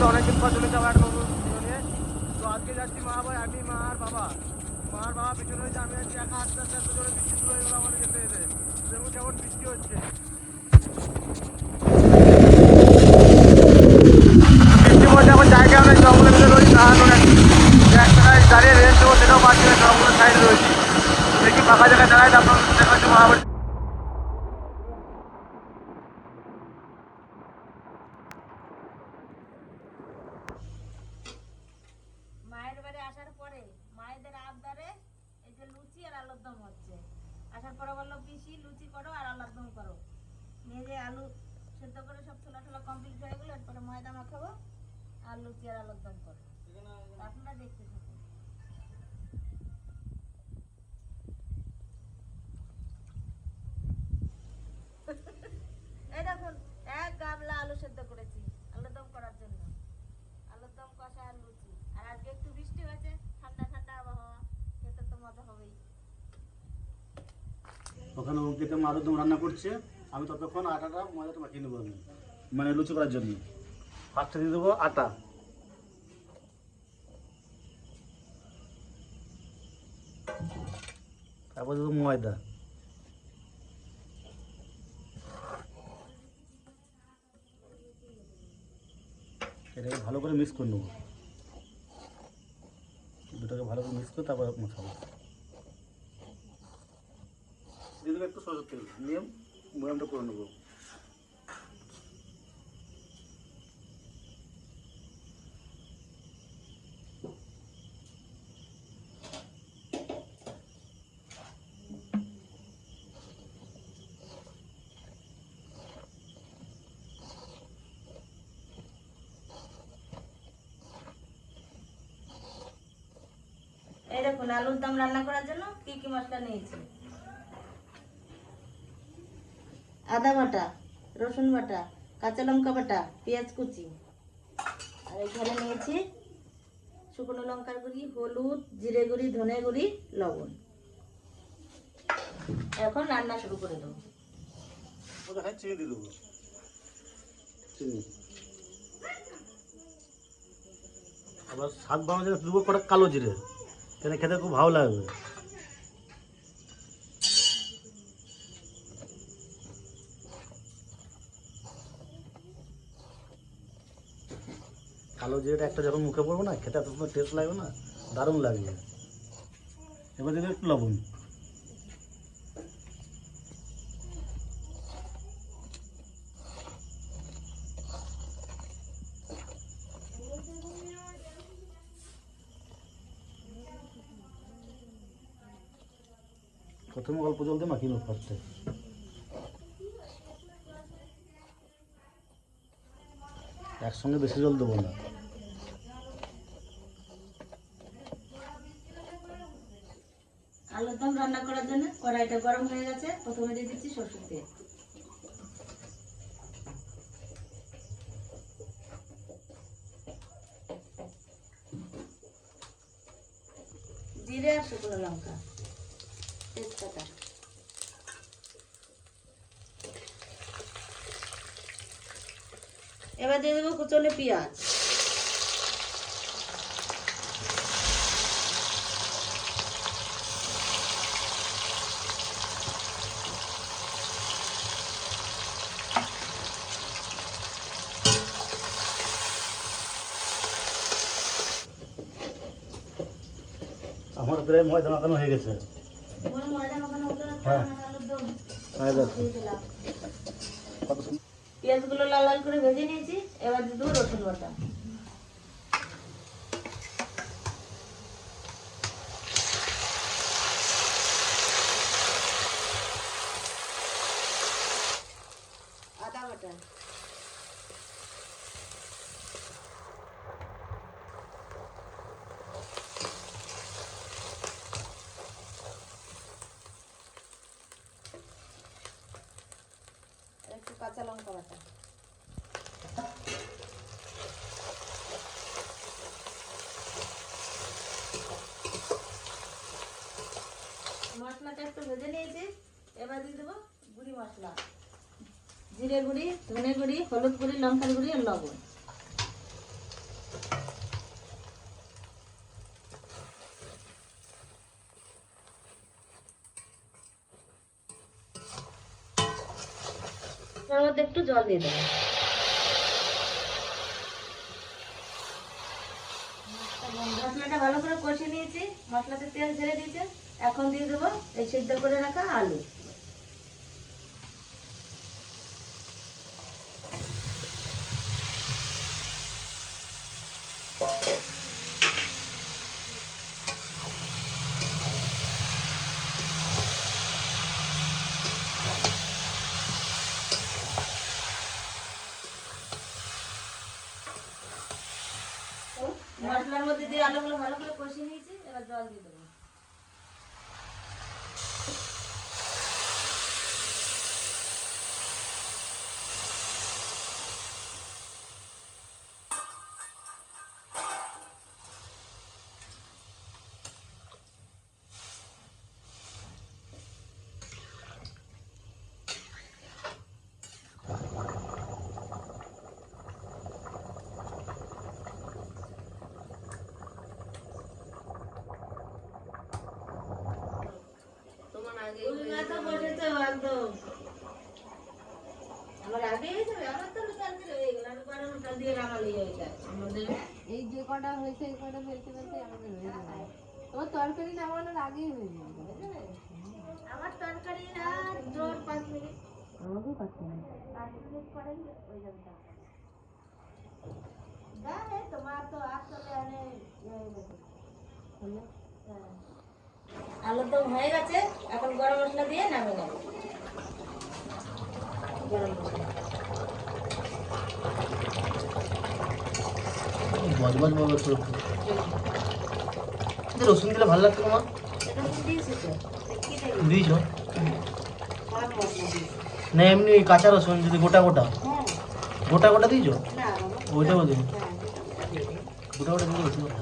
অনেকদিন পর চলে যাবো একটা নতুন ভিডিও নিয়ে। তো আজকে যাচ্ছি মা ভাই, আমি মা আর বাবা। মার বাবা পিছনে হয়েছে, আমি যাচ্ছি একা আস্তে আস্তে এত জোরে বৃষ্টি শুরু হয়ে গেলো আমাদের যেতে যেতে। দেখুন কেমন বৃষ্টি হচ্ছে। বৃষ্টি বলতে এখন জায়গা অনেক জঙ্গলের ভিতরে রয়েছি, দাঁড়ানো এক জায়গায় দাঁড়িয়ে রেস্ট দেবো সেটাও পাচ্ছি না, জঙ্গলের সাইডে রয়েছি। দেখি ফাঁকা জায়গায় দাঁড়াই, তারপর দেখাচ্ছি মা বাড়ি। মায়ের বাড়ি আসার পরে মায়েদের আবদারে এই যে লুচি আর আলুর দম হচ্ছে। আসার পরে বললো পিসি লুচি করো আর আলুর দম করো। নিয়ে যে আলু সেদ্ধ করে সব ছোলা ছোলা কমপ্লিট হয়ে গেলো, এরপরে ময়দা মাখাবো আর লুচি আর আলুর দম করবো। আপনারা দেখতে থাকুন। এই দেখুন এক গামলা আলু সেদ্ধ করেছি আলুর দম করার জন্য। আলুর দম কষা আর লুচি। আর আজকে একটু বৃষ্টি হয়েছে, ঠান্ডা ঠান্ডা আবহাওয়া, খেতে তো মজা হবেই। ওখানে অঙ্কিতা আলুর দম রান্না করছে, আমি ততক্ষণ আটাটা ময়দাটা মাখিয়ে নেবো। আমি মানে লুচি করার জন্য ফার্স্টে দিয়ে দেবো আটা, তারপর দেবো ময়দা, এটাকে ভালো করে মিক্স করে নেবো। দুটোকে ভালো করে মিক্স করে তারপর মাখাবো। দিয়ে দেবো একটু সরষের তেল, নিয়ে ময়ামটা করে নেবো। এই দেখুন আলুর দম রান্না করার জন্য কি কি মশলা নিয়েছি। আদা বাটা, রসুন বাটা, কাঁচা লঙ্কা বাটা, পেঁয়াজ কুচি। আর এখানে নিয়েছি শুকনো লঙ্কার গুঁড়ি, হলুদ, জিরে গুঁড়ি, ধনে গুঁড়ি, লবণ। এখন রান্না শুরু করে দেবো। চিনি দিয়ে দেবো, চিনি। আবার স্বাদ বানানোর জন্য দেবো কটা কালো জিরে, তাহলে খেতে খুব ভালো লাগবে। কালো জিরেটা একটা যখন মুখে পড়বো না, খেতে এত সুন্দর টেস্ট লাগবে না, দারুণ লাগবে। এবার দিলে একটু লবণ, প্রথমে অল্প জল দিয়ে মাখিয়ে নেবো ফার্স্টে। একসঙ্গে বেশি জল দেবো না। আলুর দম রান্না করার জন্য কড়াইটা গরম হয়ে গেছে, প্রথমে দিয়ে দিচ্ছি সরষের তেল। জিরে আর শুকনো লঙ্কা, তেজপাতা। এবার দিয়ে দেবো কুচনো পেঁয়াজ। আমার প্রায় ময়দা মাখানো হয়ে গেছে। হ্যাঁ, পেঁয়াজগুলো লাল লাল করে ভেজে নিয়েছি, এবার দিয়ে দেবো রসুন বাটা। আদা বাটা, একটু কাঁচা লঙ্কা বাটা। মশলাটা একটু ভেজে নিয়েছি, এবার দিয়ে দেবো গুঁড়ি মশলা। জিরে জিরে গুঁড়ি, ধনে গুঁড়ি, হলুদ গুঁড়ি, লঙ্কার গুঁড়ি আর লবণ। তার মধ্যে একটু জল দিয়ে দেবো। মশলাটা ভালো করে কষে নিয়েছি, মশলাতে তেল ছেড়ে দিয়েছে। এখন দিয়ে দেবো এই সিদ্ধ করে রাখা আলু। মশলার মধ্যে দিয়ে আলুগুলো ভালো করে কষিয়ে নিয়েছি, এবার জল দিয়ে দেবো। তুমি মাথা বসেছো একদম। আমার আগে হয়েছে, আমার তো লুকাল করে হয়ে গেল, আমি বড় লুকাল দিয়ে রামালি হয়ে যায় আমাদের। এই যে কটা হয়েছে এই কটা ফেলতে ফেলতে আমাদের হয়ে যাবে। তোমার তরকারি নামানোর আগেই হয়ে যাবে। আমার তরকারি আর জোর 5 মিনিট। আমাকেও পারতে হবে। 5 মিনিট পরে হয়ে যাবে তরকারি। জানে তোমার তো আসলে অনেক হয়ে গেছে। হ্যাঁ। আলুর দম হয়ে গেছে, এখন গরম মশলা দিয়ে নামিয়ে নেব। গরম মশলা বজবজ বজবজ করে রসুন দিলে ভালো লাগতো তোমার? এটা কি দিয়েছো তো? কি দেবে? দিয়েছো সব মশলা দিয়েছি। না এমনি কাঁচা রসুন যদি গোটা গোটা হ্যাঁ। গোটা গোটা দিয়েছো? না বাবা। ওইটাও দিই হ্যাঁ, গোটা দিয়ে দিই। গোটা গোটা দিলে বেশি ভালো।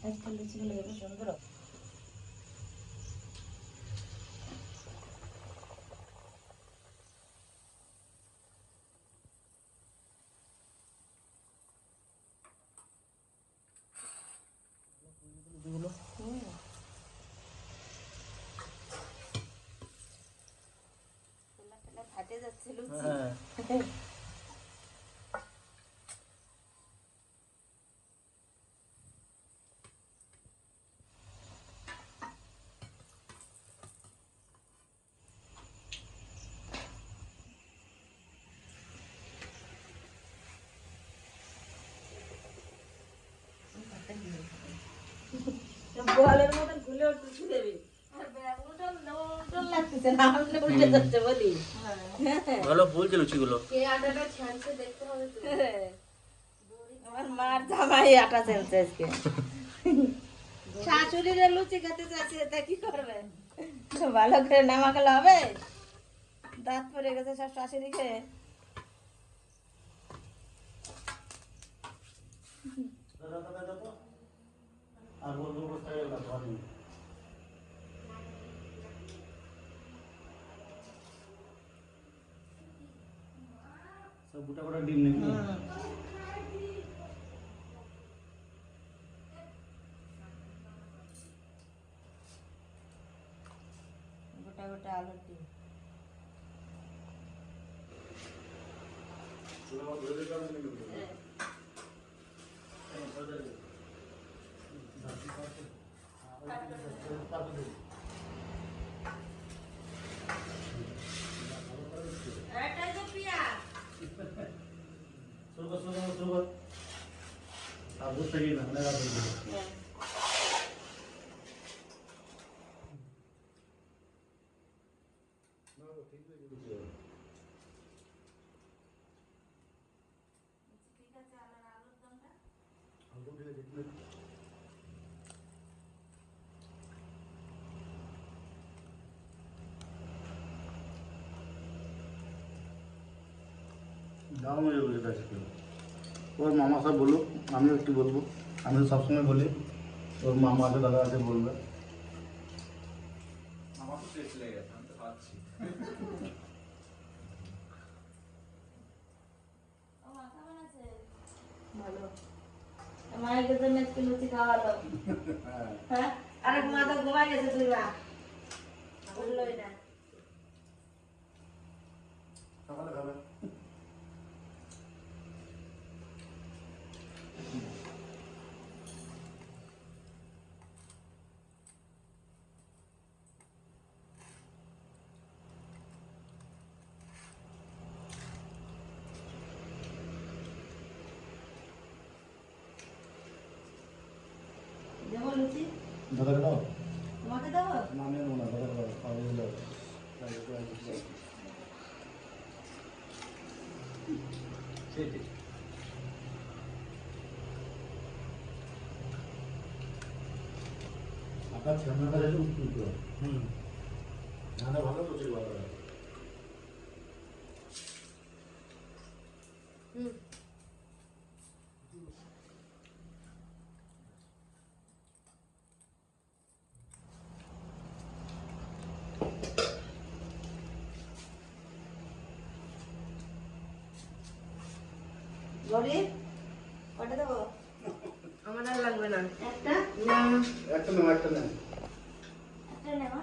আজকে লুচিগুলো এত সুন্দর। ফাটে যাচ্ছে লুচি। হ্যাঁ বলের মতন খুলে উঠে দেবে। আর ব্যাগ উল্টো লাগতেছে না, আপনি উল্টে যাচ্ছে বলি। ভালো বলছে লুচিগুলো। কে আটাটা ছাড়ছে দেখতে হবে তো। আমার মার জামাই আটা চেলছে আজকে। শাশুড়িরা লুচি খেতে চাইছে, তা কি করবে? ভালো করে নামা খেলে হবে? দাঁত পড়ে গেছে সব শাশুড়িকে। আর বলবো কোথায় গেল ঘরে সব গোটা গোটা ডিম নাকি? গোটা গোটা আলুর ডিম। একটা যে পিয়া আর বুঝতে গিয়ে না অনেক রাত হয়ে গেছে। ঠিক আছে আর আলুর দমটা দারুণ হয়ে গেছে কাছে ওর মামা সব বলুক, আমিও একটু বলবো। আমি তো সবসময় বলি, ওর মামা আছে, দাদা আছে, বলবে। আমার তো টেস্ট লেগে গেছে, আমি তো খাচ্ছি। ও মা কেমন আছে? ভালো। মায়ের জন্য একটু লুচি খাওয়ালো। হ্যাঁ আরেক মা তো ঘুমাই গেছে তুই মা বললোই না। সকালে খাবে। দেবো লুচি দাদাকে দাও। তোমাকে দেবো? না, আমি নেবো না, দাদাকে দাও। খাওয়া দিলে দাও। সেটাই। আপনার ছেলেমেয়েরা কাছে উত্তর করো। না ভালো তো ঠিক ভালো। গরিব কটা দেবো? আমার আর লাগবে না। একটা না একটা নেও, একটা নেও। একটা নেওয়া